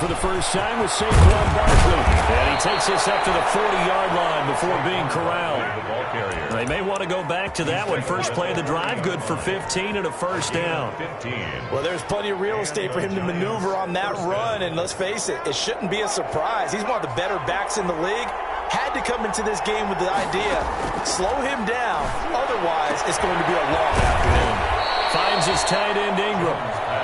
for the first time with Saquon Barkley. And he takes this up to the 40-yard line before being corralled. They may want to go back to that one. First play of the drive, good for 15 and a first down. Well, there's plenty of real estate for him to maneuver on that run. And let's face it, it shouldn't be a surprise. He's one of the better backs in the league. Had to come into this game with the idea, slow him down. Otherwise, it's going to be a long afternoon. Finds his tight end Ingram.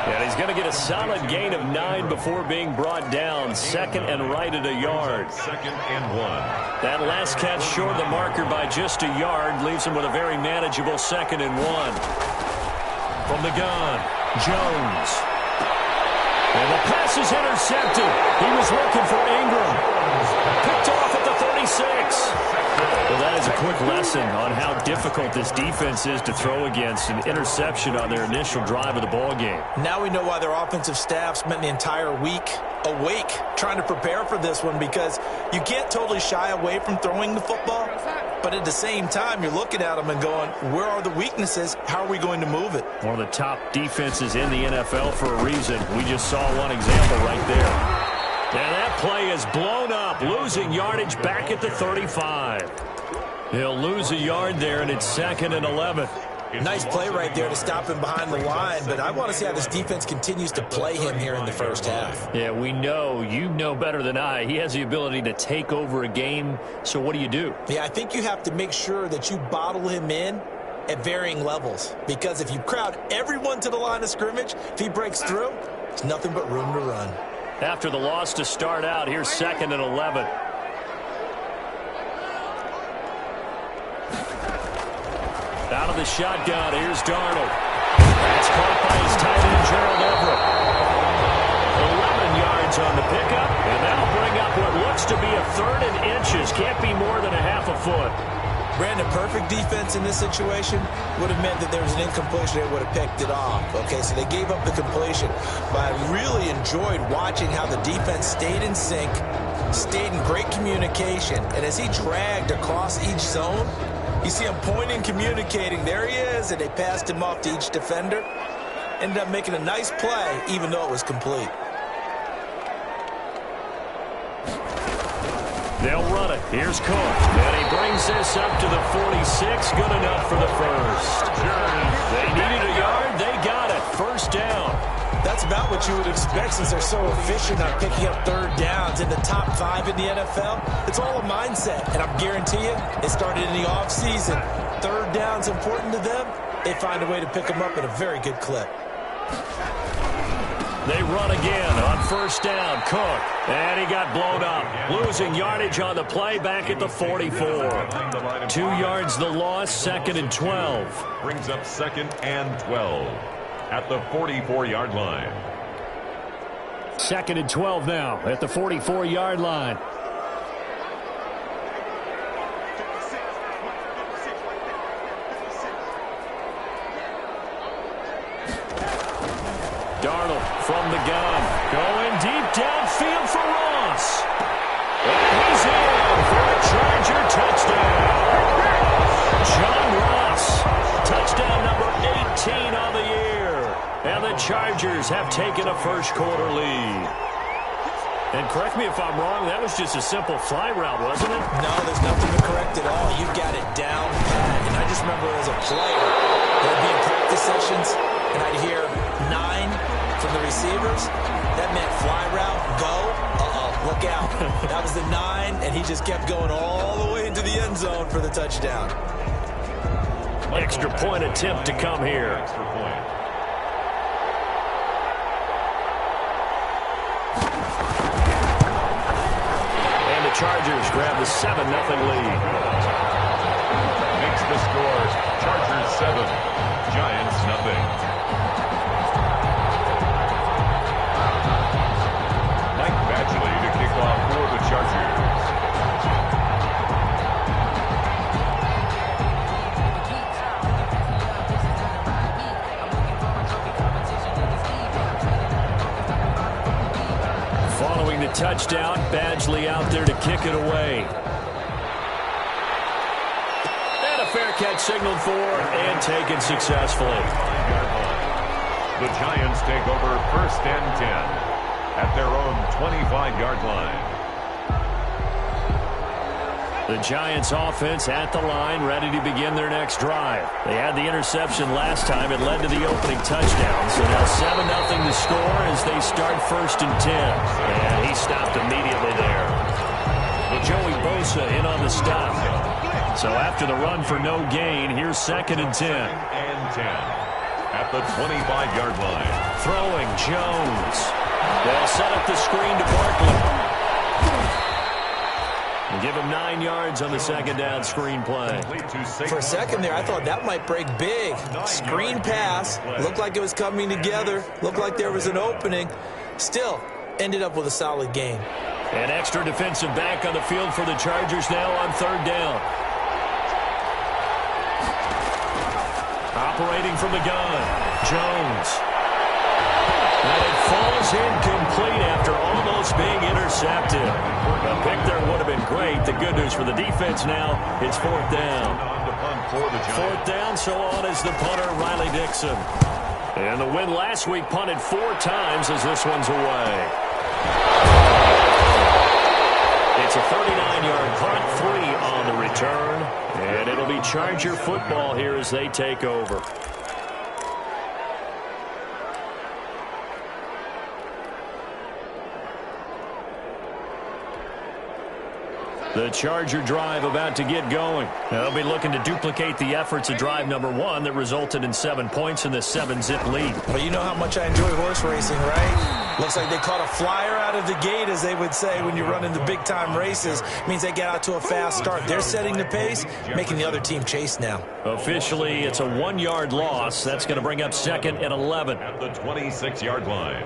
And he's going to get a solid gain of 9 before being brought down. Second and right at a yard. Second and 1. That last catch short of the marker by just a yard leaves him with a very manageable 2nd and 1. From the gun, Jones. And the pass is intercepted. He was looking for Ingram. Picked off at the 36. Well, that is a quick lesson on how difficult this defense is to throw against. An interception on their initial drive of the ball game. Now we know why their offensive staff spent the entire week awake trying to prepare for this one, because you can't totally shy away from throwing the football, but at the same time you're looking at them and going, where are the weaknesses? How are we going to move it? One of the top defenses in the NFL for a reason. We just saw one example right there. And that play is blown up, losing yardage back at the 35. He'll lose a yard there, and it's 2nd and 11. Nice play right there to stop him behind the line, but I want to see how this defense continues to play him here in the first half. Yeah, we know. You know better than I. He has the ability to take over a game, so what do? Yeah, I think you have to make sure that you bottle him in at varying levels, because if you crowd everyone to the line of scrimmage, if he breaks through, there's nothing but room to run. After the loss to start out, here's 2nd and 11. Out of the shotgun, here's Darnold. That's caught by his tight end, Gerald Everett. 11 yards on the pickup, and that'll bring up what looks to be a 3rd and inches. Can't be more than a half a foot. Brandon, perfect defense in this situation would have meant that there was an incompletion. They would have picked it off. Okay, so they gave up the completion. But I really enjoyed watching how the defense stayed in sync, stayed in great communication. And as he dragged across each zone, you see him pointing, communicating. There he is, and they passed him off to each defender. Ended up making a nice play, even though it was complete. They'll run it. Here's Cook. And he brings this up to the 46. Good enough for the first. They needed a yard. They got it. First down. That's about what you would expect, since they're so efficient on picking up 3rd downs in the top 5 in the NFL. It's all a mindset, and I guarantee you, it started in the offseason. 3rd down's important to them. They find a way to pick them up at a very good clip. They run again on first down. Cook. And he got blown up. Losing yardage on the play back at the 44. 2 yards the loss, 2nd and 12. Brings up 2nd and 12 at the 44-yard line. 2nd and 12 now at the 44-yard line. Darnold from the gun. Going deep downfield for Ross. And he's in for a Charger touchdown. John Ross, touchdown number 18 on the year. And the Chargers have taken a first-quarter lead. And correct me if I'm wrong, that was just a simple fly route, wasn't it? No, there's nothing to correct at all. You got it down pat. And I just remember as a player, there'd be in practice sessions, and I'd hear 9 from the receivers. That meant fly route, go. Look out. That was the 9, and he just kept going all the way into the end zone for the touchdown. Extra point attempt to come here. Extra point. And the Chargers grab the 7-0 lead. Makes the scores Chargers 7, Giants nothing. To kick off for the Chargers. Following the touchdown, Badgley out there to kick it away. And a fair catch signaled for and taken successfully. The Giants take over 1st and 10. at their own 25-yard line. The Giants offense at the line, ready to begin their next drive. They had the interception last time. It led to the opening touchdown. So now 7-0 to score as they start 1st and 10. And he stopped immediately there. Well, Joey Bosa in on the stop. So after the run for no gain, here's 2nd and 10. And 10 at the 25-yard line. Throwing Jones. They'll set up the screen to Barkley. And give him 9 yards on the 2nd down screen play. For a second there, I thought that might break big. Screen pass. Looked like it was coming together. Looked like there was an opening. Still, ended up with a solid gain. An extra defensive back on the field for the Chargers now on 3rd down. Operating from the gun, Jones. And it falls incomplete after almost being intercepted. A pick there would have been great. The good news for the defense now, it's 4th down. 4th down, so on is the punter, Riley Dixon. And the win last week punted 4 times as this one's away. It's a 39-yard punt, 3 on the return. And it'll be Charger football here as they take over. The Charger drive about to get going. They'll be looking to duplicate the efforts of drive number 1 that resulted in 7 points in the 7-zip lead. Well, you know how much I enjoy horse racing, right? Looks like they caught a flyer out of the gate, as they would say when you're running the big-time races. Means they get out to a fast start. They're setting the pace, making the other team chase now. Officially, it's a 1-yard loss. That's going to bring up 2nd and 11. At the 26-yard line.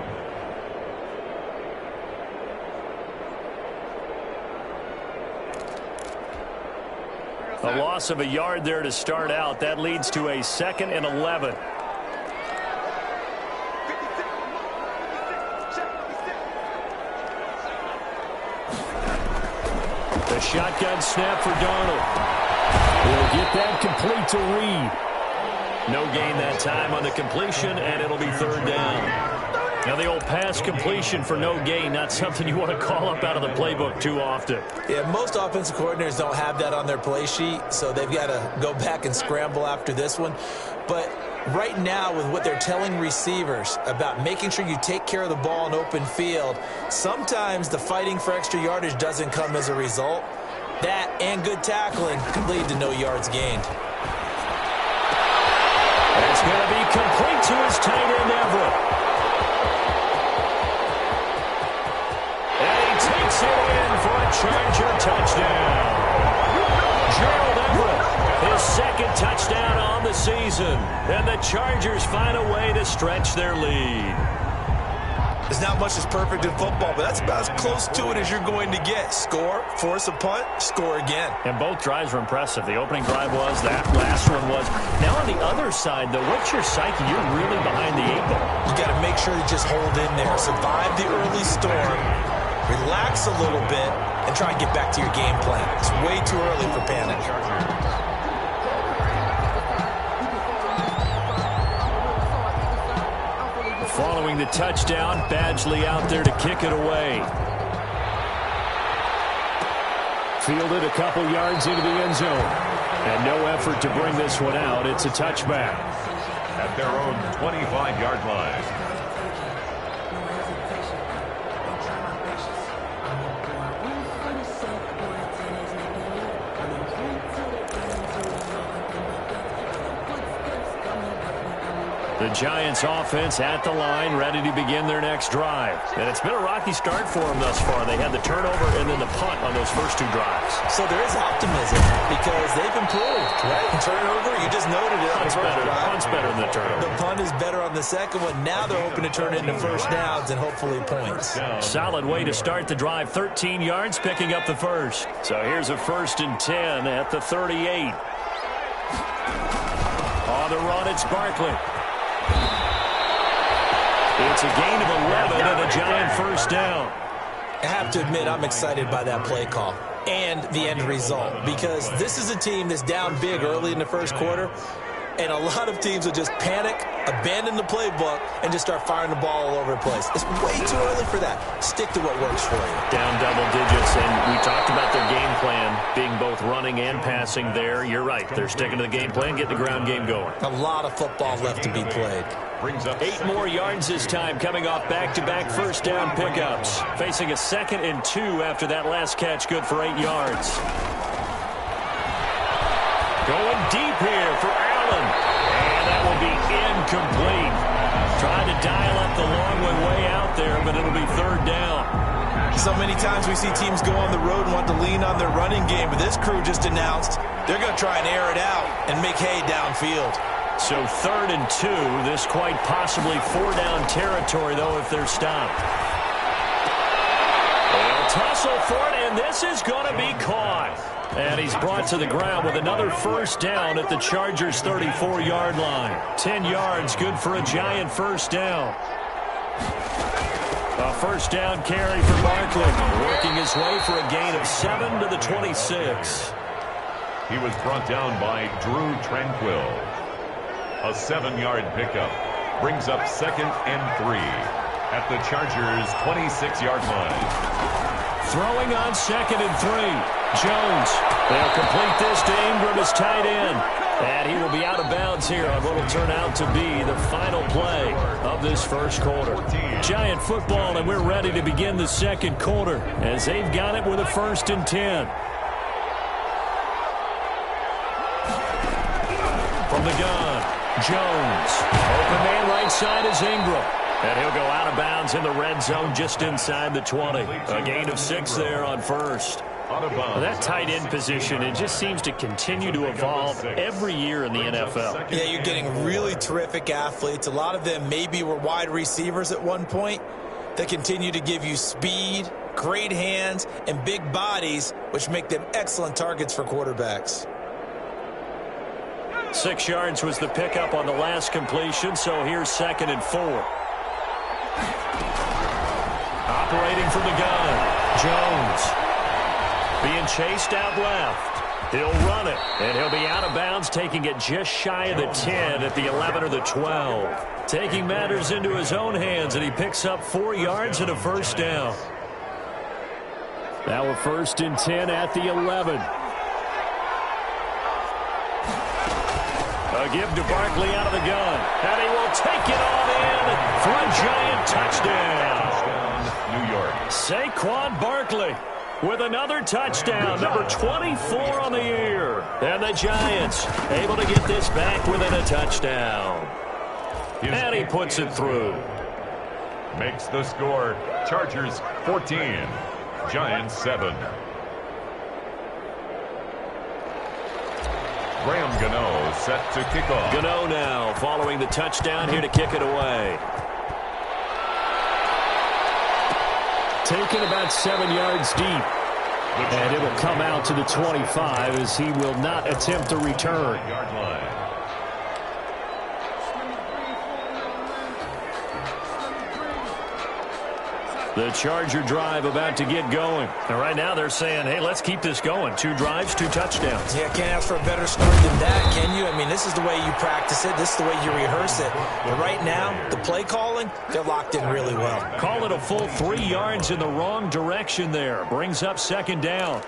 A loss of a yard there to start out. That leads to a 2nd and 11. The shotgun snap for Darnold. He'll get that complete to Reed. No gain that time on the completion, and it'll be 3rd down. Now, the old pass completion for no gain, not something you want to call up out of the playbook too often. Yeah, most offensive coordinators don't have that on their play sheet, so they've got to go back and scramble after this one. But right now, with what they're telling receivers about making sure you take care of the ball in open field, sometimes the fighting for extra yardage doesn't come as a result. That and good tackling can lead to no yards gained. It's going to be complete to his tight end, Everett. Takes it in for a Charger touchdown. Gerald Everett, his 2nd touchdown on the season. And the Chargers find a way to stretch their lead. There's not much that's perfect in football, but that's about as close to it as you're going to get. Score, force a punt, score again. And both drives were impressive. The opening drive was, that last one was. Now on the other side, though, what's your psyche? You're really behind the 8 ball. You got to make sure you just hold in there. Survive the early storm. Relax a little bit and try and get back to your game plan. It's way too early for panic. Following the touchdown, Badgley out there to kick it away. Fielded a couple yards into the end zone. And no effort to bring this one out. It's a touchback. At their own 25-yard line. The Giants offense at the line, ready to begin their next drive. And it's been a rocky start for them thus far. They had the turnover and then the punt on those first 2 drives. So there is optimism because they've improved, right? Turnover, you just noted it. Punt's better than the turnover. The punt is better on the second one. Now they're hoping to turn it into 1st downs and hopefully points. Solid way to start the drive. 13 yards, picking up the first. So here's a 1st and 10 at the 38. On the run, it's Barkley. It's a gain of 11 and a Giant 1st down. I have to admit, I'm excited by that play call and the end result because this is a team that's down big early in the 1st quarter. And a lot of teams will just panic, abandon the playbook, and just start firing the ball all over the place. It's way too early for that. Stick to what works for you. Down double digits, and we talked about their game plan being both running and passing there. You're right. They're sticking to the game plan, getting the ground game going. A lot of football left to be played. Brings up 8 more yards this time, coming off back-to-back first down pickups. Facing a 2nd and 2 after that last catch, good for 8 yards. Going deep here for Allen. And that will be incomplete. Trying to dial up the long way out there, but it'll be 3rd down. So many times we see teams go on the road and want to lean on their running game, but this crew just announced they're going to try and air it out and make hay downfield. So 3rd and 2, this quite possibly 4-down territory, though, if they're stopped. They'll tussle for it, and this is going to be caught. And he's brought to the ground with another first down at the Chargers' 34-yard line. 10 yards, good for a Giant first down. A first down carry for Barkley, working his way for a gain of 7 to the 26. He was brought down by Drew Tranquill. A 7-yard pickup brings up 2nd and 3 at the Chargers' 26-yard line. Throwing on 2nd and 3. Jones. They'll complete this to Ingram as tight end. And he will be out of bounds here on what will turn out to be the final play of this first quarter. Giant football, and we're ready to begin the second quarter as they've got it with a 1st and 10. From the gun, Jones. Open man right side is Ingram. And he'll go out of bounds in the red zone just inside the 20. A gain of 6 there on first. Well, that tight end position, it just seems to continue to evolve every year in the NFL. Yeah, you're getting really terrific athletes. A lot of them maybe were wide receivers at one point. They continue to give you speed, great hands, and big bodies, which make them excellent targets for quarterbacks. 6 yards was the pickup on the last completion, so here's 2nd and 4. Operating from the gun, Jones. Being chased out left. He'll run it, and he'll be out of bounds, taking it just shy of the 10 at the 11 or the 12. Taking matters into his own hands, and he picks up 4 yards and a first down. Now a 1st and 10 at the 11. A give to Barkley out of the gun, and he will take it on in for a Giant touchdown. New York. Saquon Barkley with another touchdown, number 24 on the year. And the Giants able to get this back within a touchdown. And he puts it through. Makes the score Chargers 14, Giants 7. Graham Gano set to kick off. Gano now following the touchdown here to kick it away. Taken about 7 yards deep. And it'll come out to the 25 as he will not attempt to return. Yard line. The Charger drive about to get going. And right now they're saying, hey, let's keep this going. 2 drives, 2 touchdowns. Yeah, can't ask for a better start than that, can you? I mean, this is the way you practice it. This is the way you rehearse it. But right now, the play calling, they're locked in really well. Call it a full 3 yards in the wrong direction there. Brings up 2nd down.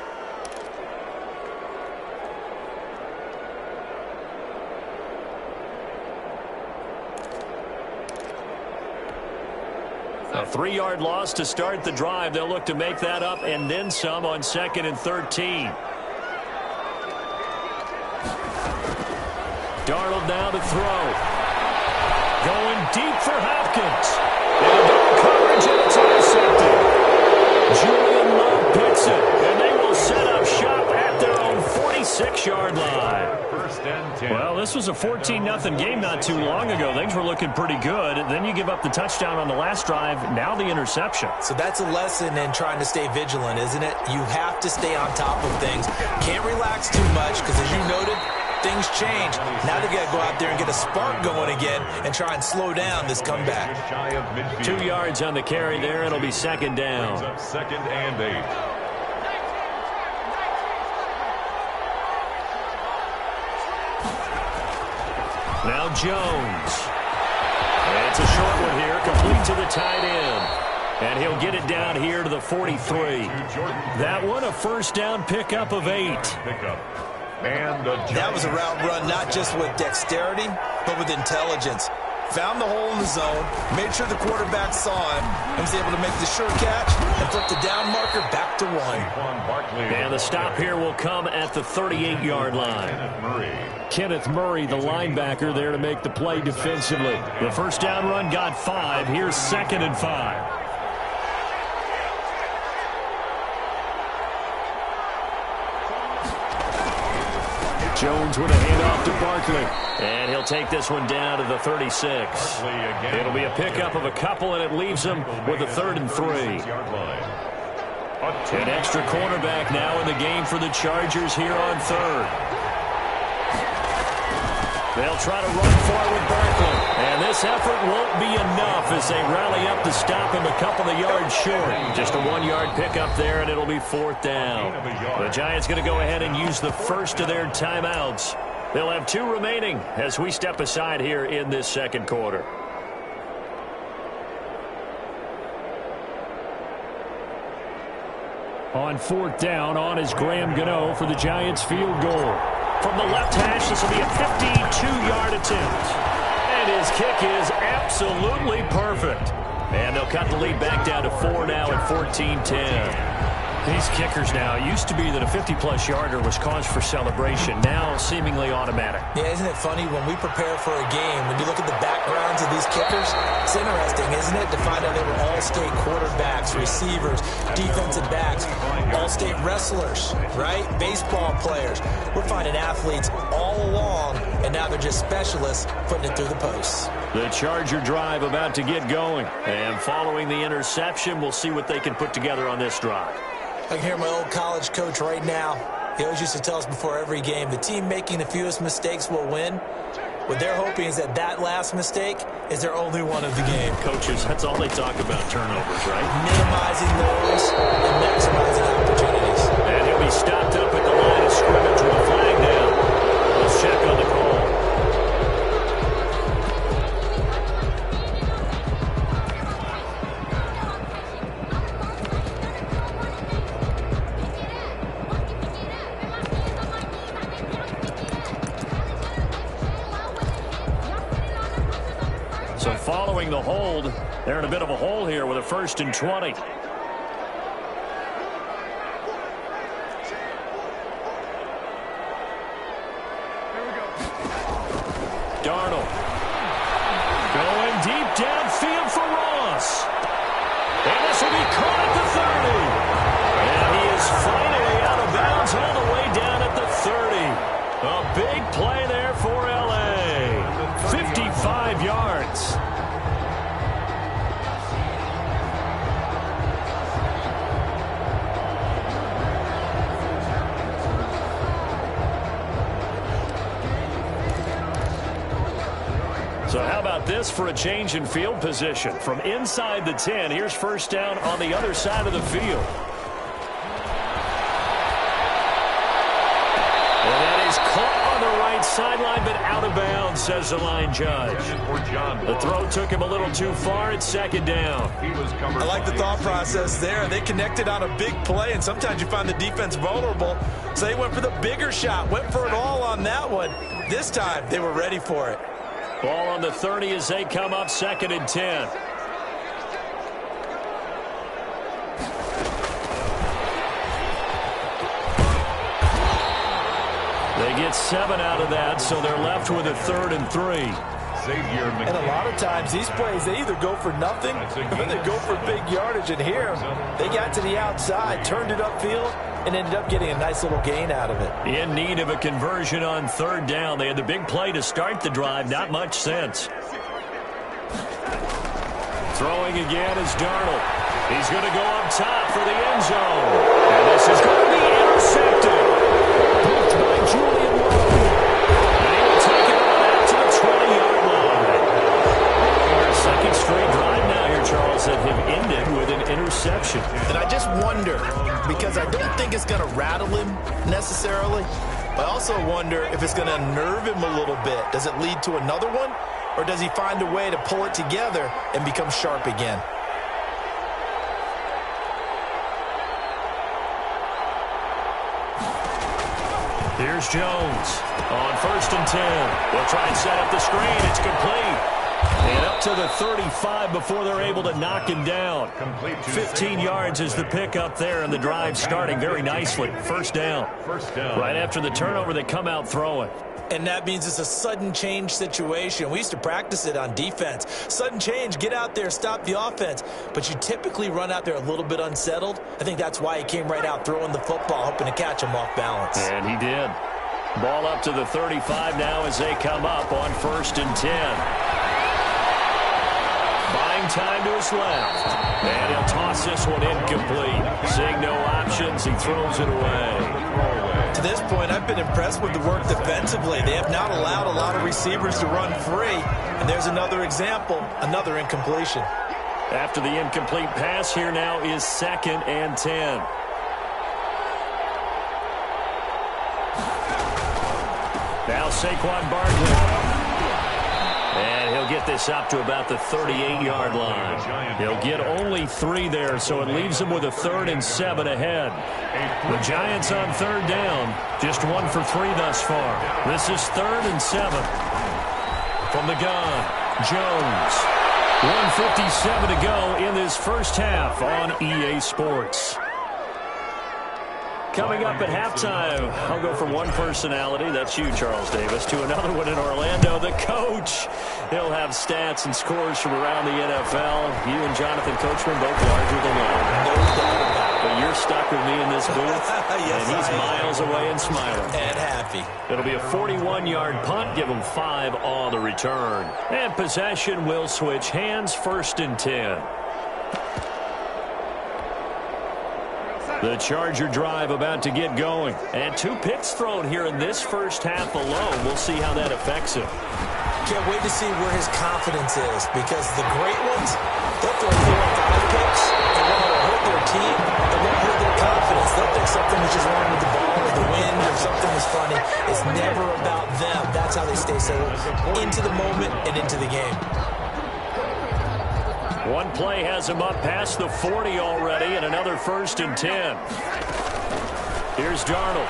A 3-yard loss to start the drive. They'll look to make that up and then some on 2nd and 13. Darnold now to throw. Going deep for Hopkins. And double coverage, and it's intercepted. Julian Love picks it, and they will set up shop at their own 46-yard line. 1st and 10. Well, this was a 14-0 game not too long ago. Things were looking pretty good. Then you give up the touchdown on the last drive. Now the interception. So that's a lesson in trying to stay vigilant, isn't it? You have to stay on top of things. Can't relax too much because, as you noted, things change. Now they got to go out there and get a spark going again and try and slow down this comeback. Shy of midfield. 2 yards on the carry there. It'll be 2nd down. Brings up 2nd and 8. Now Jones. It's a short one here, complete to the tight end. And he'll get it down here to the 43. That one, a first down pickup of 8. That was a route run not just with dexterity, but with intelligence. Found the hole in the zone, made sure the quarterback saw him, and was able to make the sure catch and flip the down marker back to 1. And the stop here will come at the 38-yard line. Kenneth Murray, the linebacker, there to make the play defensively. The first down run got 5. Here's 2nd and 5. Jones with a handoff to Barkley. And he'll take this one down to the 36. It'll be a pickup of a couple, and it leaves him with a 3rd and 3. An extra cornerback now in the game for the Chargers here on 3rd. They'll try to run for it with Barkley. And this effort won't be enough as they rally up to stop him a couple of yards short. Just a 1-yard pickup there, and it'll be 4th down. The Giants going to go ahead and use the first of their timeouts. They'll have 2 remaining as we step aside here in this second quarter. On 4th down, on is Graham Gano for the Giants field goal. From the left hash, this will be a 52-yard attempt. And his kick is absolutely perfect. And they'll cut the lead back down to 4 now at 14-10. These kickers now, it used to be that a 50-plus yarder was cause for celebration. Now seemingly automatic. Yeah, isn't it funny when we prepare for a game, when you look at the backgrounds of these kickers, it's interesting, isn't it, to find out they were all-state quarterbacks, receivers, defensive backs, all-state wrestlers, right? Baseball players. We're finding athletes all along, and now they're just specialists putting it through the posts. The Charger drive about to get going. And following the interception, we'll see what they can put together on this drive. I can hear my old college coach right now. He always used to tell us before every game, the team making the fewest mistakes will win. What they're hoping is that that last mistake is their only one of the game. Coaches, that's all they talk about, turnovers, right? Minimizing those and maximizing opportunities. And he'll be stopped up at the line of scrimmage with a flag down. Let's check on the call. So following the hold, they're in a bit of a hole here with a 1st and 20. Darnold going deep downfield for Ross. And this will be caught at the 30. And he is finally out of bounds all the way down at the 30. A big play there for L.A. 55 yards. So how about this for a change in field position? From inside the 10, here's 1st down on the other side of the field. And that is caught on the right sideline, but out of bounds, says the line judge. The throw took him a little too far. It's 2nd down. I like the thought process there. They connected on a big play, and sometimes you find the defense vulnerable. So they went for the bigger shot, went for it all on that one. This time, they were ready for it. Ball on the 30 as they come up 2nd and 10. They get 7 out of that, so they're left with a 3rd and 3. And a lot of times, these plays, they either go for nothing or they go for big yardage. And here, they got to the outside, turned it upfield, and ended up getting a nice little gain out of it. In need of a conversion on 3rd down. They had the big play to start the drive. Not much sense. Throwing again is Darnold. He's going to go up top for the end zone. And this is going to be intercepted. Blocked by Julian Rowe. And he will take it on out to the 20-yard line. Our 2nd straight drive now here, Charles, that have ended with an interception. And I just wonder, because I don't think it's going to rattle him necessarily, I also wonder if it's going to unnerve him a little bit. Does it lead to another one? Or does he find a way to pull it together and become sharp again? Here's Jones on 1st and 10. They'll try and set up the screen. It's complete. And up to the 35 before they're able to knock him down. 15 yards is the pickup there, and the drive starting very nicely. First down. Right after the turnover, they come out throwing. And that means it's a sudden change situation. We used to practice it on defense. Sudden change, get out there, stop the offense. But you typically run out there a little bit unsettled. I think that's why he came right out throwing the football, hoping to catch him off balance. And he did. Ball up to the 35 now as they come up on 1st and 10. Buying time to his left. And he'll toss this one incomplete. Seeing no options, he throws it away. To this point, I've been impressed with the work defensively. They have not allowed a lot of receivers to run free. And there's another example, another incompletion. After the incomplete pass, here now is 2nd and 10. Now Saquon Barkley. And he'll get this up to about the 38-yard line. He'll get only 3 there, so it leaves him with a 3rd and 7 ahead. The Giants on 3rd down, just 1 for 3 thus far. This is 3rd and 7. From the gun, Jones. 1:57 to go in this first half on EA Sports. Coming up at halftime, I'll go from one personality, that's you, Charles Davis, to another one in Orlando, the coach. He'll have stats and scores from around the NFL. You and Jonathan Coachman both larger than life. No doubt about it. But you're stuck with me in this booth, Yes, and he's miles away and smiling. And happy. It'll be a 41-yard punt, give him 5 on the return. And possession will switch hands, 1st and 10. The Charger drive about to get going. And 2 picks thrown here in this first half alone. We'll see how that affects him. Can't wait to see where his confidence is, because the great ones, they'll throw 4 or 5 picks, and when it'll hurt their team, it won't hurt their confidence. They'll think something was just wrong with the ball or the wind or something was funny. It's never about them. That's how they stay so into the moment and into the game. One play has him up past the 40 already, and another 1st and 10. Here's Darnold.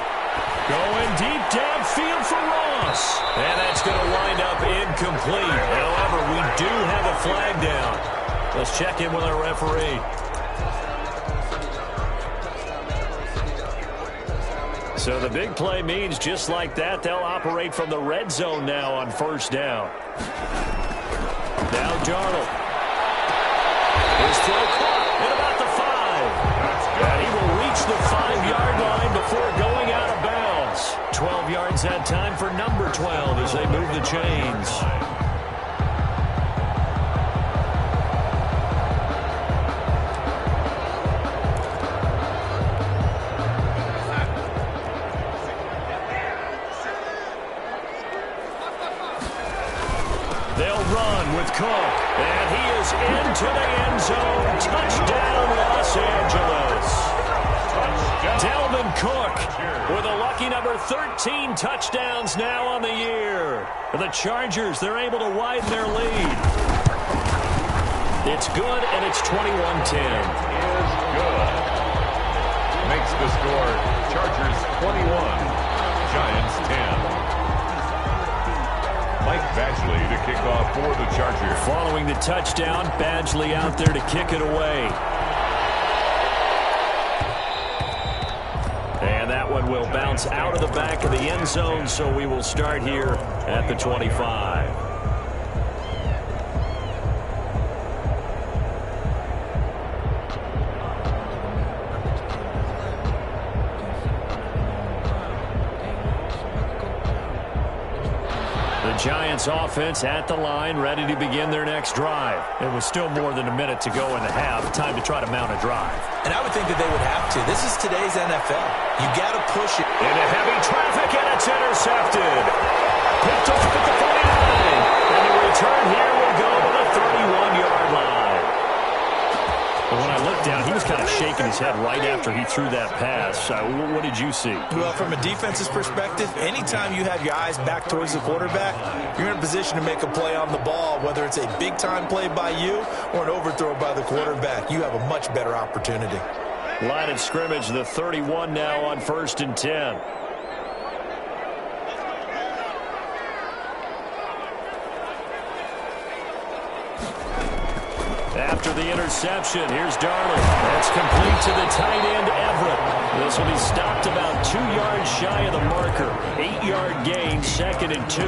Going deep downfield for Ross. And that's going to wind up incomplete. However, we do have a flag down. Let's check in with our referee. So the big play means just like that, they'll operate from the red zone now on 1st down. Now Darnold. His throw caught at about the 5. And he will reach the 5-yard line before going out of bounds. 12 yards that time for number 12 as they move the chains. They'll run with Cook. And he is into the end zone. Touchdown, Los Angeles. Dalvin Cook with a lucky number 13 touchdowns now on the year. The Chargers, they're able to widen their lead. It's good, and it's 21-10. Is good. Makes the score Chargers 21, Giants 10. Mike Badgley to kick off for the Chargers. Following the touchdown, Badgley out there to kick it away. And that one will bounce out of the back of the end zone, so we will start here at the 25. Giants offense at the line, ready to begin their next drive. It was still more than a minute to go in the half. Time to try to mount a drive. And I would think that they would have to. This is today's NFL. You got to push it. Into heavy traffic, and it's intercepted. Picked off at the 49. And the return here will go to the 31-yard line. But when I looked down, he was kind of shaking his head right after he threw that pass. What did you see? Well, from a defense's perspective, anytime you have your eyes back towards the quarterback, you're in a position to make a play on the ball, whether it's a big-time play by you or an overthrow by the quarterback. You have a much better opportunity. Line of scrimmage, the 31 now on 1st and 10. After the interception, here's Darnold. That's complete to the tight end, Everett. This will be stopped about 2 yards shy of the marker. 8-yard gain, 2nd and 2.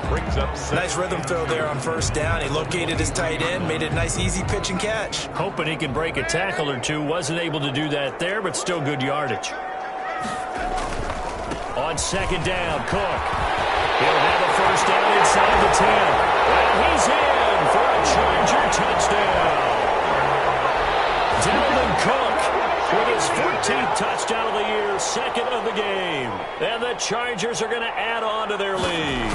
Brings up nice rhythm throw there on 1st down. He located his tight end, made it a nice easy pitch and catch. Hoping he could break a tackle or two. Wasn't able to do that there, but still good yardage. On 2nd down, Cook. He'll have a 1st down inside the 10. And he's in for a Charger touchdown. Dalvin Cook with his 14th touchdown of the year, 2nd of the game. And the Chargers are going to add on to their lead.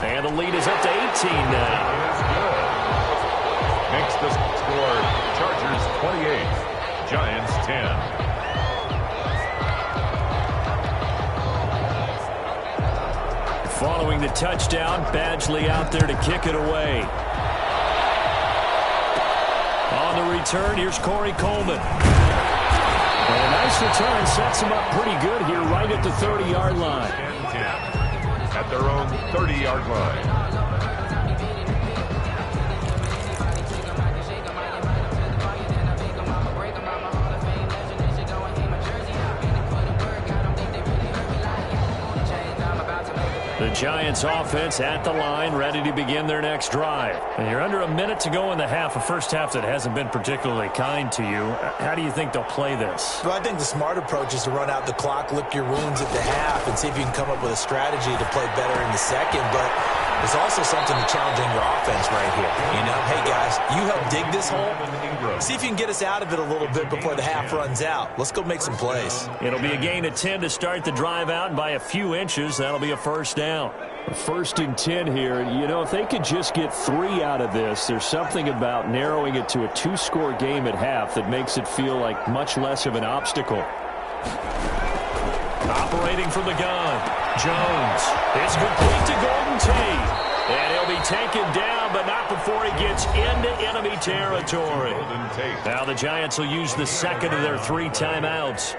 And the lead is up to 18 now. Makes the score Chargers 28, Giants 10. Following the touchdown, Badgley out there to kick it away. On the return, here's Corey Coleman. And a nice return sets him up pretty good here right at the 30-yard line. 10-10 at their own 30-yard line. The Giants offense at the line, ready to begin their next drive. And you're under a minute to go in the half, a first half that hasn't been particularly kind to you. How do you think they'll play this? Well, I think the smart approach is to run out the clock, lick your wounds at the half, and see if you can come up with a strategy to play better in the second. But there's also something to challenging your offense right here. You know, hey, guys, you help dig this hole. See if you can get us out of it a little bit before the half runs out. Let's go make some plays. It'll be a gain of 10 to start the drive out, and by a few inches, that'll be a 1st down. 1st and 10 here. You know, if they could just get 3 out of this, there's something about narrowing it to a 2-score game at half that makes it feel like much less of an obstacle. Operating from the gun, Jones. It's complete to Golden Tate. And he'll be taken down, but not before he gets into enemy territory. Now the Giants will use the 2nd of their 3 timeouts,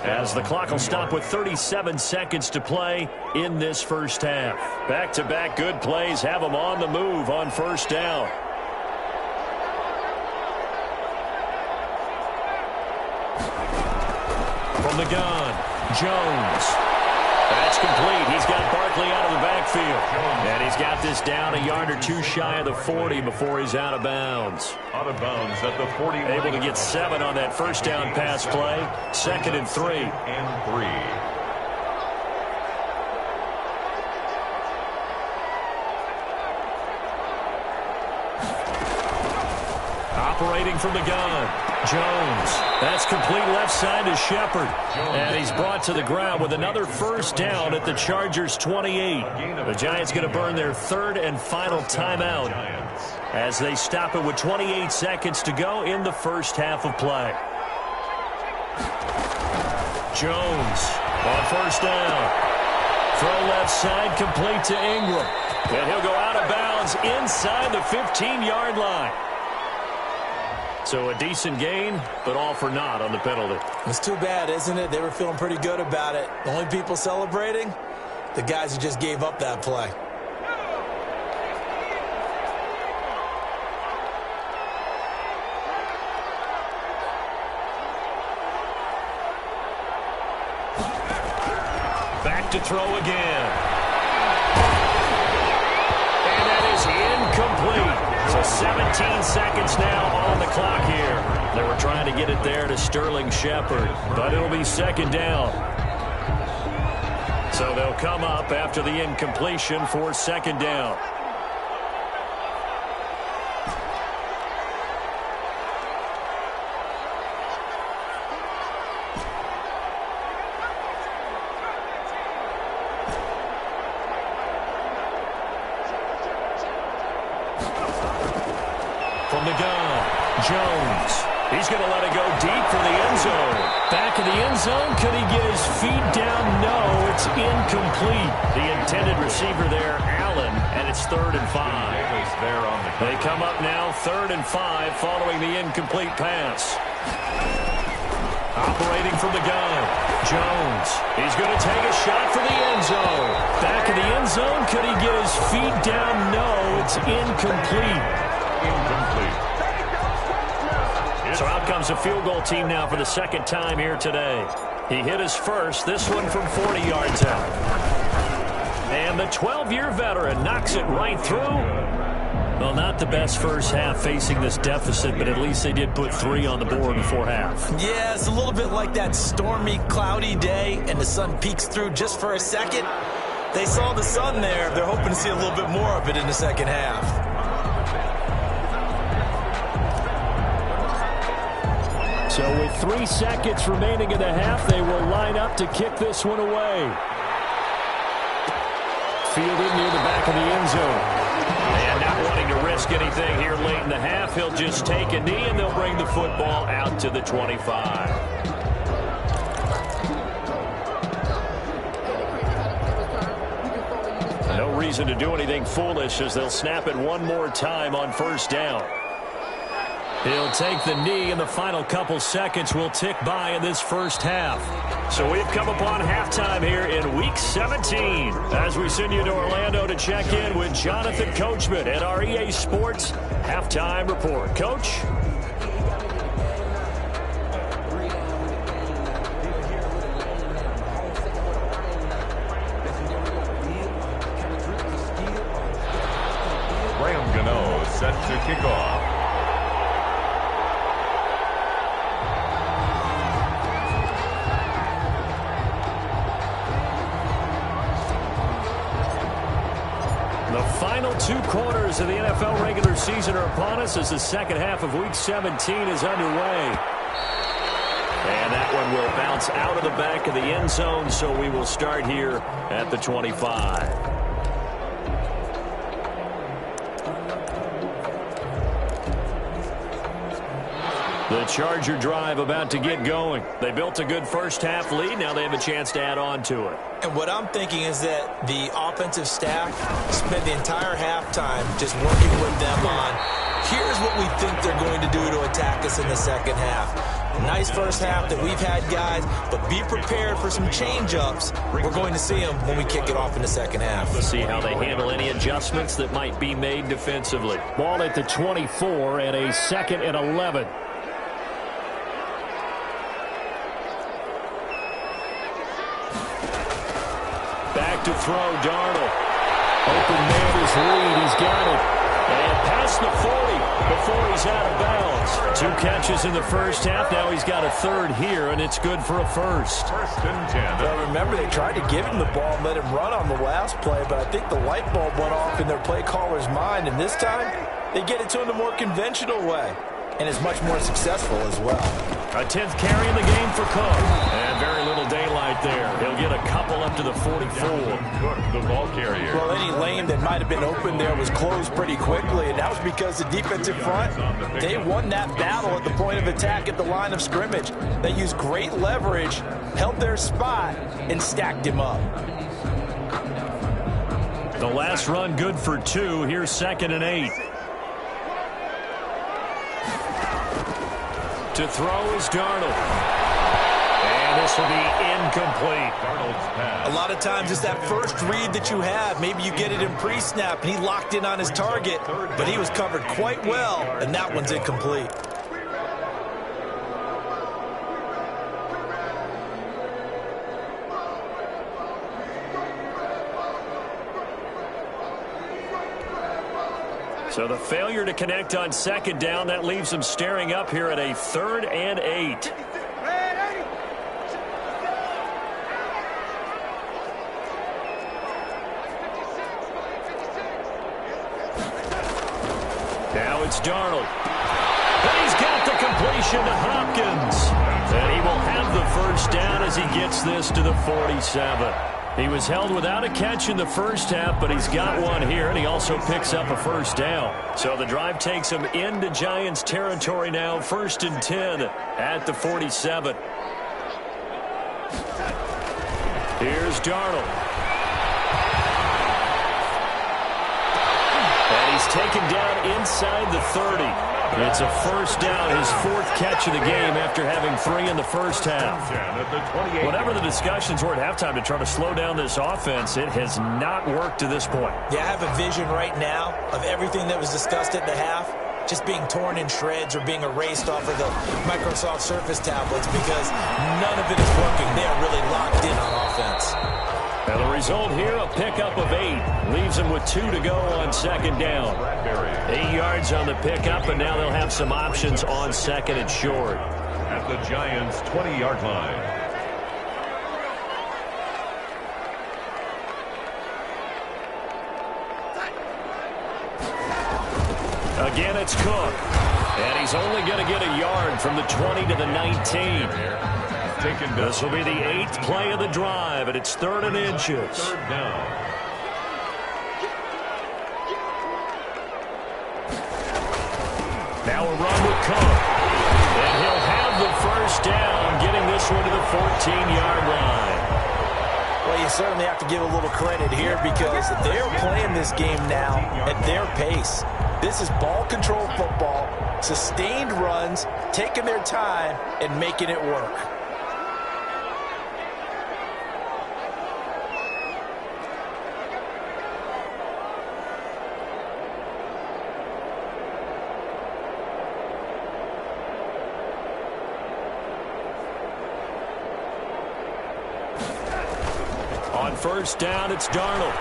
as the clock will stop with 37 seconds to play in this first half. Back-to-back good plays have them on the move on 1st down. From the gun, Jones. That's complete. He's got Barkley out of the backfield. And he's got this down a yard or 2 shy of the 40 before he's out of bounds. Out of bounds at the 40. Able to get 7 on that 1st down pass play. 2nd and 3. Operating from the gun, Jones. That's complete left side to Shepard. And he's brought to the ground with another 1st down at the Chargers 28. The Giants going to burn their 3rd and final timeout as they stop it with 28 seconds to go in the first half of play. Jones on 1st down. Throw left side complete to Ingram. And he'll go out of bounds inside the 15-yard line. So a decent gain, but all for naught on the penalty. It's too bad, isn't it? They were feeling pretty good about it. The only people celebrating, the guys who just gave up that play. Back to throw again. And that is incomplete. So 17 seconds now on the clock here. They were trying to get it there to Sterling Shepard, but it'll be 2nd down. So they'll come up after the incompletion for 2nd down. From the gun, Jones. He's going to let it go deep for the end zone. Back in the end zone. Could he get his feet down? No, it's incomplete. The intended receiver there, Allen, and it's 3rd and 5. They come up now 3rd and 5 following the incomplete pass. Operating from the gun, Jones. He's going to take a shot for the end zone. Back in the end zone. Could he get his feet down? No, it's incomplete. So out comes a field goal team now for the 2nd time here today. He hit his first, this one from 40 yards out. And the 12-year veteran knocks it right through. Well, not the best first half facing this deficit, but at least they did put 3 on the board before half. Yeah, it's a little bit like that stormy, cloudy day, and the sun peeks through just for a second. They saw the sun there. They're hoping to see a little bit more of it in the second half. So with 3 seconds remaining in the half, they will line up to kick this one away. Fielded near the back of the end zone. And not wanting to risk anything here late in the half, he'll just take a knee, and they'll bring the football out to the 25. No reason to do anything foolish as they'll snap it one more time on 1st down. He'll take the knee, and the final couple seconds will tick by in this first half. So we've come upon halftime here in Week 17 as we send you to Orlando to check in with Jonathan Coachman at our EA Sports Halftime Report. Coach? Graham Gano set to kick off. The final 2 quarters of the NFL regular season are upon us as the second half of Week 17 is underway. And that one will bounce out of the back of the end zone, so we will start here at the 25. The Charger drive about to get going. They built a good first half lead. Now they have a chance to add on to it. And what I'm thinking is that the offensive staff spent the entire halftime just working with them on, here's what we think they're going to do to attack us in the second half. Nice first half that we've had, guys, but be prepared for some change-ups. We're going to see them when we kick it off in the second half. Let's see how they handle any adjustments that might be made defensively. Ball at the 24 and a 2nd and 11. Back to throw, Darnold. Open man is Reed. He's got it. And past the 40 before he's out of bounds. 2 catches in the first half. Now he's got a 3rd here, and it's good for a first. 1st and 10. Well, remember, they tried to give him the ball and let him run on the last play, but I think the light bulb went off in their play caller's mind, and this time they get it to him the more conventional way, and is much more successful as well. A 10th carry in the game for Cook. And very little daylight there. He'll get a couple up to the 44. Cook, the ball carrier. Well, any lane that might have been open there was closed pretty quickly, and that was because the defensive front, they won that battle at the point of attack at the line of scrimmage. They used great leverage, held their spot, and stacked him up. The last run good for 2. Here's 2nd and 8. To throw is Darnold. And this will be incomplete. A lot of times it's that first read that you have. Maybe you get it in pre-snap, and he locked in on his target, but he was covered quite well, and that one's incomplete. So the failure to connect on 2nd down, that leaves them staring up here at a 3rd and 8. Now it's Darnold. And he's got the completion to Hopkins. And he will have the first down as he gets this to the 47. He was held without a catch in the first half, but he's got one here, and he also picks up a first down. So the drive takes him into Giants territory now, 1st and 10 at the 47. Here's Darnold. And he's taken down inside the 30. It's a first down, his 4th catch of the game after having 3 in the first half. Whatever the discussions were at halftime to try to slow down this offense, it has not worked to this point. Yeah, I have a vision right now of everything that was discussed at the half just being torn in shreds or being erased off of the Microsoft Surface tablets because none of it is working. They are really locked in on offense. And the result here, a pickup of 8. Leaves them with 2 to go on 2nd down. 8 yards on the pickup, and now they'll have some options on 2nd and short. At the Giants' 20-yard line. Again, it's Cook. And he's only going to get a yard from the 20 to the 19. This will be the 8th play of the drive, and it's 3rd and inches. 3rd down. Now a run with Cook. And he'll have the first down, getting this one to the 14-yard line. Well, you certainly have to give a little credit here because they're playing this game now at their pace. This is ball control football, sustained runs, taking their time, and making it work. On 1st down, it's Darnold.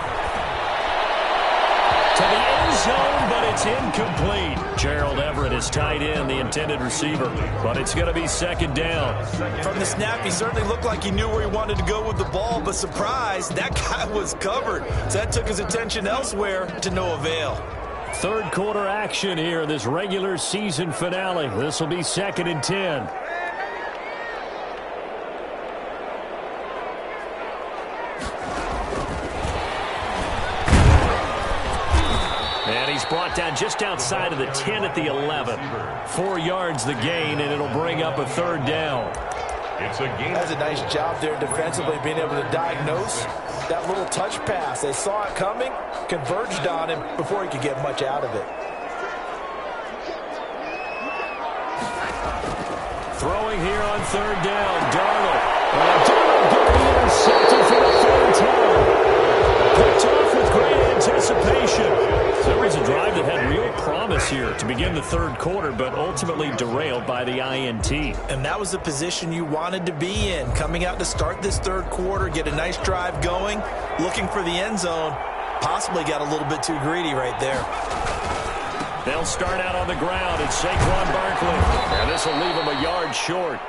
To the end zone, but it's incomplete. Gerald Everett is tight end, the intended receiver. But it's going to be 2nd down. From the snap, he certainly looked like he knew where he wanted to go with the ball, but surprise, that guy was covered. So that took his attention elsewhere to no avail. 3rd quarter action here in this regular season finale. This will be 2nd and 10. Brought down just outside of the 10 at the 11. 4 yards the gain, and it'll bring up a 3rd down. It's a game. That's a nice job there defensively, being able to diagnose that little touch pass. They saw it coming, converged on him before he could get much out of it. Throwing here on 3rd down, Darnold. Darnold getting intercepted for the 3rd time. Picked off with great anticipation. So there was a drive that had real promise here to begin the 3rd quarter, but ultimately derailed by the INT. And that was the position you wanted to be in, coming out to start this 3rd quarter, get a nice drive going, looking for the end zone. Possibly got a little bit too greedy right there. They'll start out on the ground. It's Saquon Barkley. And this will leave him a yard short.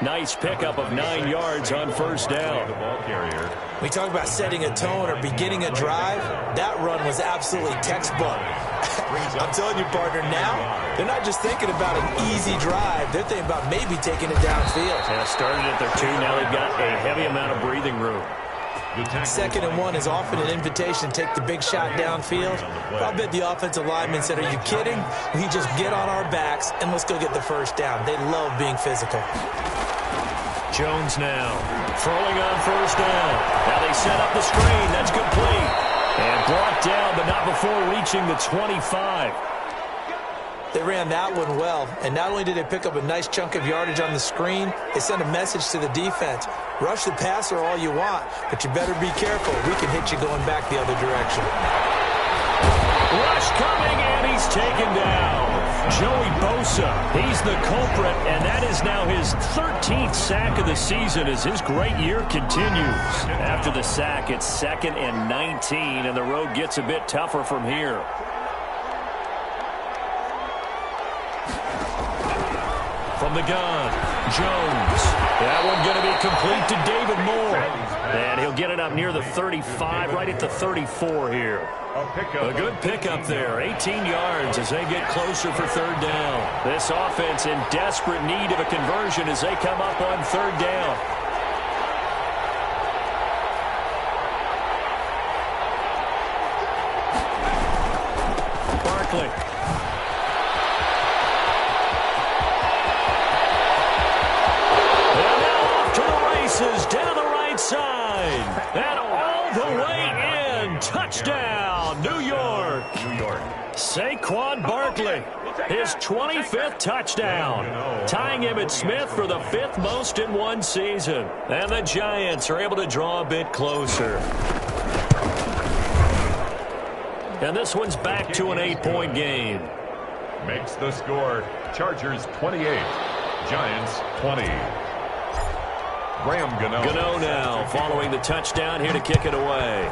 Nice pickup of 9 yards on 1st down. The ball carrier. We talk about setting a tone or beginning a drive. That run was absolutely textbook. I'm telling you, partner, now they're not just thinking about an easy drive. They're thinking about maybe taking it downfield. Yeah, started at their 2. Now they've got a heavy amount of breathing room. 2nd and 1 is often an invitation to take the big shot downfield. I'll bet the offensive lineman said, are you kidding? We just get on our backs and let's go get the first down. They love being physical. Jones now throwing on 1st down. Now they set up the screen. That's complete. And brought down, but not before reaching the 25. They ran that one well, and not only did they pick up a nice chunk of yardage on the screen, they sent a message to the defense. Rush the passer all you want, but you better be careful. We can hit you going back the other direction. Rush coming, and he's taken down. Joey Bosa, he's the culprit, and that is now his 13th sack of the season as his great year continues. After the sack, it's 2nd and 19, and the road gets a bit tougher from here. From the gun, Jones. That one going to be complete to David Moore. And he'll get it up near the 35, right at the 34 here. A good pickup there, 18 yards as they get closer for 3rd down. This offense in desperate need of a conversion as they come up on 3rd down. Barkley. And now off to the races down the right side. And all the way in. Touchdown, New York. Saquon Barkley, his 25th touchdown, tying Emmitt Smith for the 5th most in one season. And the Giants are able to draw a bit closer. And this one's back to an 8-point game. Makes the score Chargers 28, Giants 20. Graham Gano. Gano now following the touchdown here to kick it away.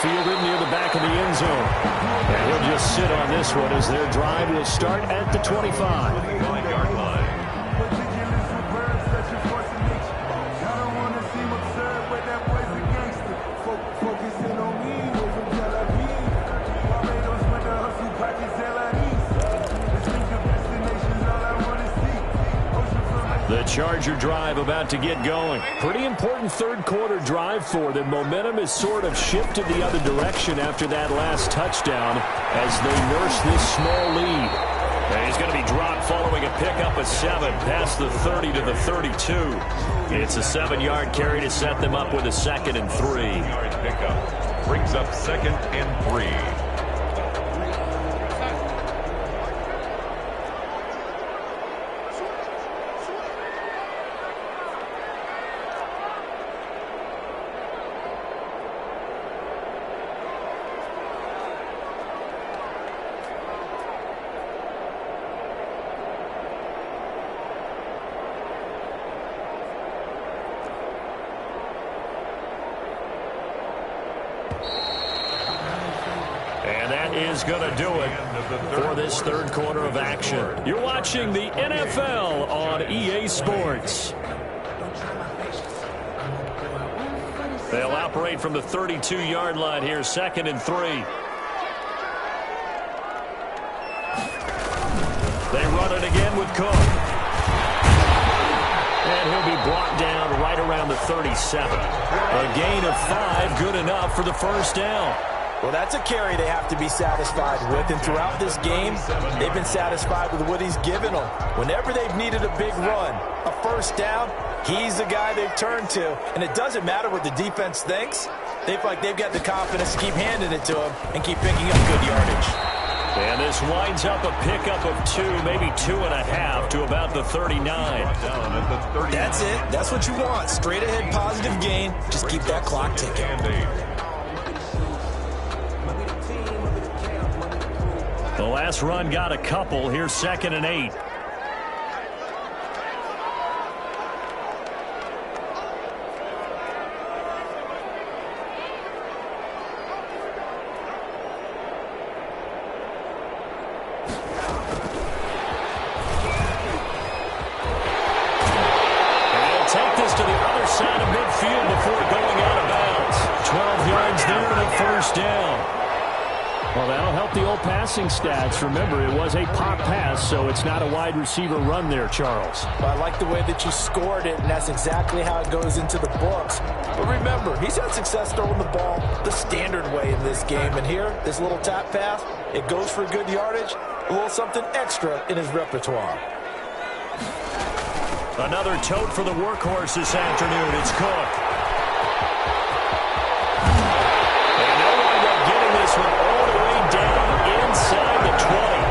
Fielded near the back of the end zone. And he'll just sit on this one as their drive will start at the 25. 9-yard line. The Charger drive about to get going. Pretty important third-quarter drive for them. Momentum has sort of shifted the other direction after that last touchdown as they nurse this small lead. And he's going to be dropped following a pickup of 7 past the 30 to the 32. It's a 7-yard carry to set them up with a 2nd and 3. 3-yard pickup brings up 2nd and 3. Is going to do it for this third quarter of action. You're watching the NFL on EA Sports. They'll operate from the 32-yard line here, 2nd and 3. They run it again with Cook. And he'll be brought down right around the 37. A gain of 5, good enough for the first down. Well, that's a carry they have to be satisfied with. And throughout this game, they've been satisfied with what he's given them. Whenever they've needed a big run, a first down, he's the guy they've turned to. And it doesn't matter what the defense thinks. They feel like they've got the confidence to keep handing it to him and keep picking up good yardage. And this winds up a pickup of 2, maybe 2.5 to about the 39. That's it. That's what you want. Straight ahead positive gain. Just keep that clock ticking. The last run got a couple. Here's 2nd and 8. And take this to the other side of midfield before going out of bounds. 12 yards there and a first down. Well, that'll help the old passing stats. Remember, it was a pop pass, so it's not a wide receiver run there, Charles. Well, I like the way that you scored it, and that's exactly how it goes into the books. But remember, he's had success throwing the ball the standard way in this game. And here, this little tap pass, it goes for good yardage, a little something extra in his repertoire. Another tote for the workhorse this afternoon. It's Cook. And no one will getting this one all the way down inside the 20.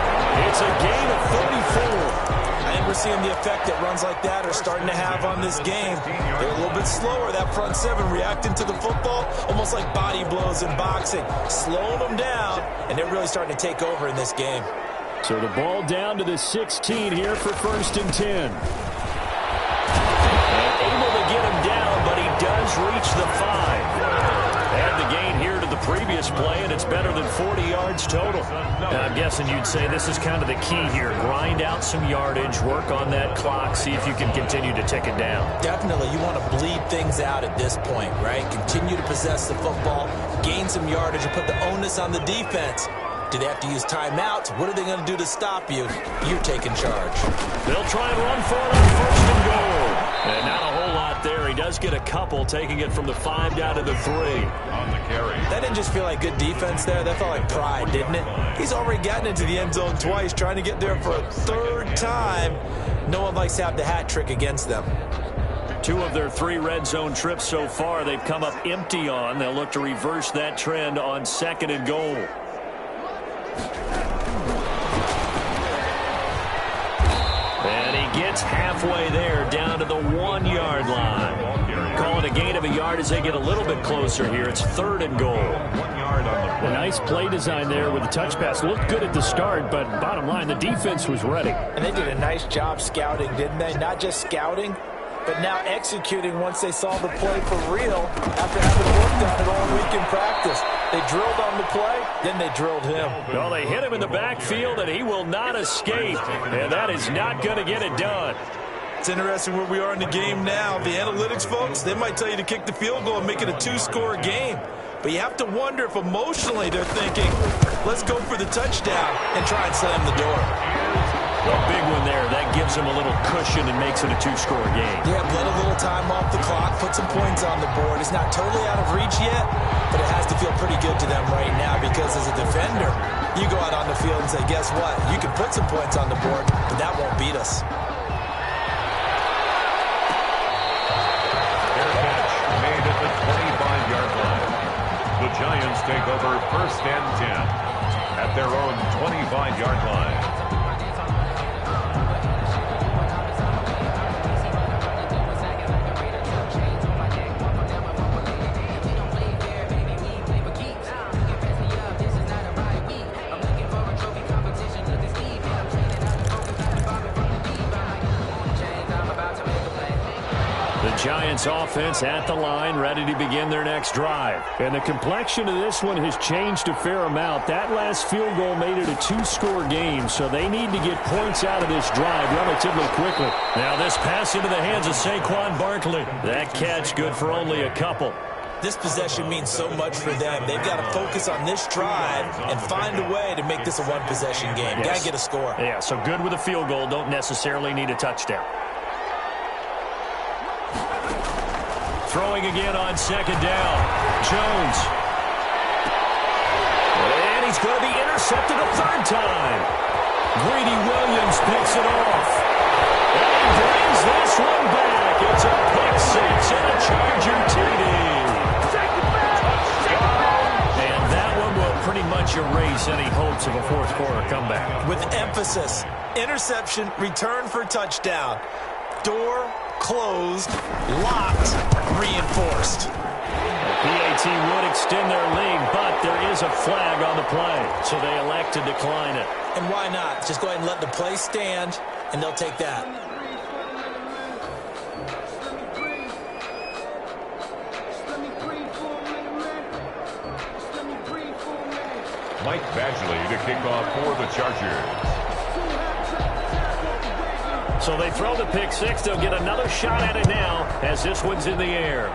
It's a gain of 34. And we're seeing the effect that runs like that are starting to have on this game. They're a little bit slower, that front seven, reacting to the football, almost like body blows in boxing, slowing them down, and they're really starting to take over in this game. So the ball down to the 16 here for 1st and 10. Able to get him down, but he does reach the 5. And the gain here to the previous play, and it's better than 40 yards total. Now, I'm guessing you'd say this is kind of the key here. Grind out some yardage, work on that clock, see if you can continue to tick it down. Definitely. You want to bleed things out at this point, right? Continue to possess the football, gain some yardage, and put the onus on the defense. Do they have to use timeouts? What are they going to do to stop you? You're taking charge. They'll try and run for it on 1st and goal. And not a whole lot there. He does get a couple, taking it from the 5 down to the 3. On the carry. That didn't just feel like good defense there. That felt like pride, didn't it? He's already gotten into the end zone twice, trying to get there for a 3rd time. No one likes to have the hat trick against them. 2 of their 3 red zone trips so far, they've come up empty on. They'll look to reverse that trend on 2nd and goal. And he gets halfway there, down to the 1-yard line. Calling a gain of a yard as they get a little bit closer here. It's 3rd and goal. 1 yard on the A nice play design there with the touch pass. Looked good at the start, but bottom line, the defense was ready. And they did a nice job scouting, didn't they? Not just scouting, but now executing once they saw the play for real after having worked on it all week in practice. They drilled on the play, then they drilled him. Well, they hit him in the backfield, and he will not escape. And that is not going to get it done. It's interesting where we are in the game now. The analytics folks, they might tell you to kick the field goal and make it a 2-score game. But you have to wonder if emotionally they're thinking, let's go for the touchdown and try and slam the door. A big one there. That gives them a little cushion and makes it a 2-score game. Yeah, let a little time off the clock, put some points on the board. It's not totally out of reach yet, but it has to feel pretty good to them right now because as a defender, you go out on the field and say, guess what? You can put some points on the board, but that won't beat us. made at the 25-yard line. The Giants take over 1st and 10 at their own 25-yard line. Giants offense at the line, ready to begin their next drive. And the complexion of this one has changed a fair amount. That last field goal made it a 2-score game, so they need to get points out of this drive relatively quickly. Now this pass into the hands of Saquon Barkley. That catch good for only a couple. This possession means so much for them. They've got to focus on this drive and find a way to make this a one-possession game. Yes. Got to get a score. Yeah, so good with a field goal. Don't necessarily need a touchdown. Throwing again on 2nd down. Jones. And he's going to be intercepted a 3rd time. Greedy Williams picks it off. And he brings this one back. It's a pick 6 and a Charger TD. And that one will pretty much erase any hopes of a 4th quarter comeback. With emphasis, interception, return for touchdown. Door closed, locked, reinforced. The PAT would extend their lead, but there is a flag on the play, so they elect to decline it. And why not? Just go ahead and let the play stand, and they'll take that. Mike Badgley to kick off for the Chargers. So they throw the pick 6. They'll get another shot at it now as this one's in the air.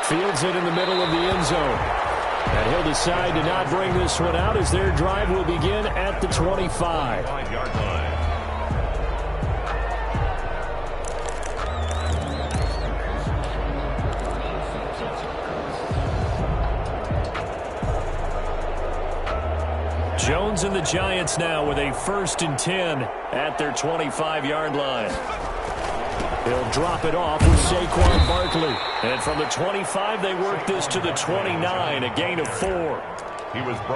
Fields it in the middle of the end zone. And he'll decide to not bring this one out as their drive will begin at the 25. 5-yard line. Jones and the Giants now with a 1st and 10 at their 25-yard line. He'll drop it off with Saquon Barkley. And from the 25, they work this to the 29, a gain of 4.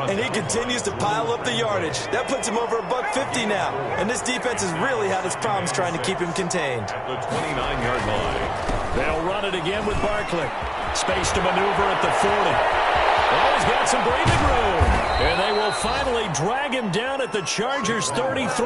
And he continues to pile up the yardage. That puts him over $150 now. And this defense has really had its problems trying to keep him contained. At the 29-yard line. They'll run it again with Barkley. Space to maneuver at the 40. Oh, he's got some breathing room. And they will finally drag him down at the Chargers' 33.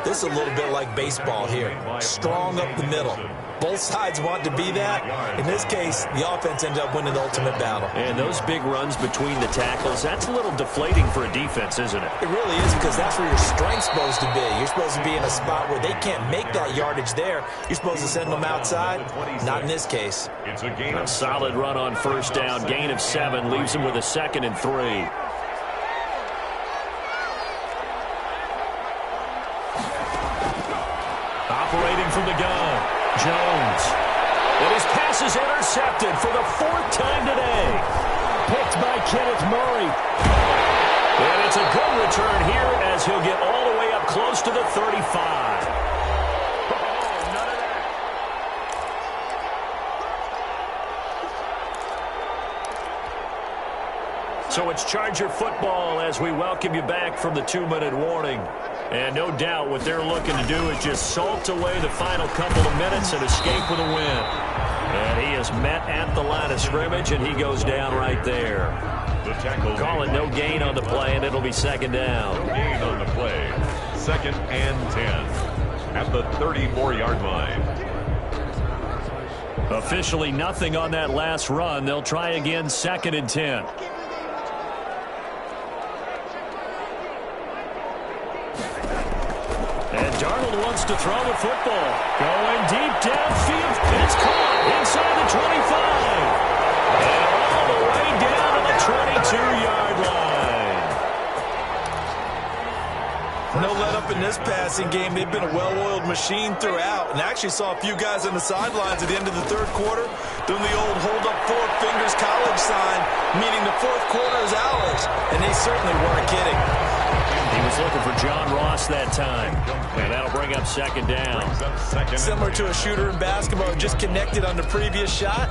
This is a little bit like baseball here. Strong up the middle. Both sides want to be that. In this case, the offense ended up winning the ultimate battle. And those big runs between the tackles, that's a little deflating for a defense, isn't it? It really is, because that's where your strength's supposed to be. You're supposed to be in a spot where they can't make that yardage there. You're supposed to send them outside. Not in this case. It's a gain A of solid run on 1st down. Gain of 7 leaves him with a 2nd and 3. from the gun. Jones. And his pass is intercepted for the 4th time today. Picked by Kenneth Murray. And it's a good return here as he'll get all the way up close to the 35. So it's Charger football as we welcome you back from the 2-minute warning. And no doubt what they're looking to do is just salt away the final couple of minutes and escape with a win. And he is met at the line of scrimmage, and he goes down right there. The tackle. Call it no gain on the play, and it'll be second down. No gain on the play. 2nd and 10 at the 34-yard line. Officially nothing on that last run. They'll try again 2nd and 10. And Darnold wants to throw the football. Going deep downfield. It's caught inside the 25. And all the way down to the 22-yard line. No let up in this passing game. They've been a well-oiled machine throughout. And actually saw a few guys on the sidelines at the end of the 3rd quarter doing the old hold up 4 fingers college sign, meaning the 4th quarter is ours. And they certainly weren't kidding. He was looking for John Ross that time. And that'll bring up 2nd down. Similar to a shooter in basketball who just connected on the previous shot.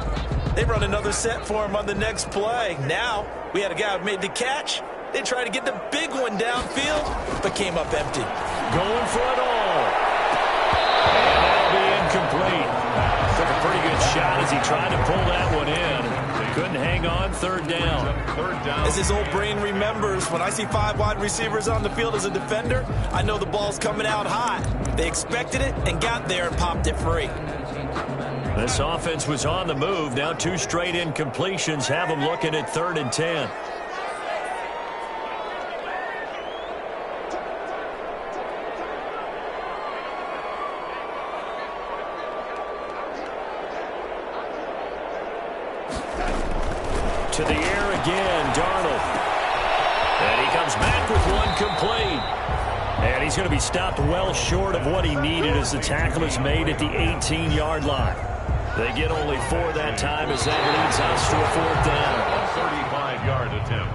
They run another set for him on the next play. Now, we had a guy who made the catch. They tried to get the big one downfield, but came up empty. Going for it all. And that'll be incomplete. Took a pretty good shot as he tried to pull that one in. Couldn't hang on. 3rd down. As his old brain remembers, when I see 5 wide receivers on the field as a defender, I know the ball's coming out hot. They expected it and got there and popped it free. This offense was on the move. Now 2 straight incompletions have them looking at 3rd and 10. To the air again, Darnold. And he comes back with one complete. And he's going to be stopped well short of what he needed as the tackle is made at the 18-yard line. They get only 4 that time as that leads us to a 4th down. 35-yard attempt.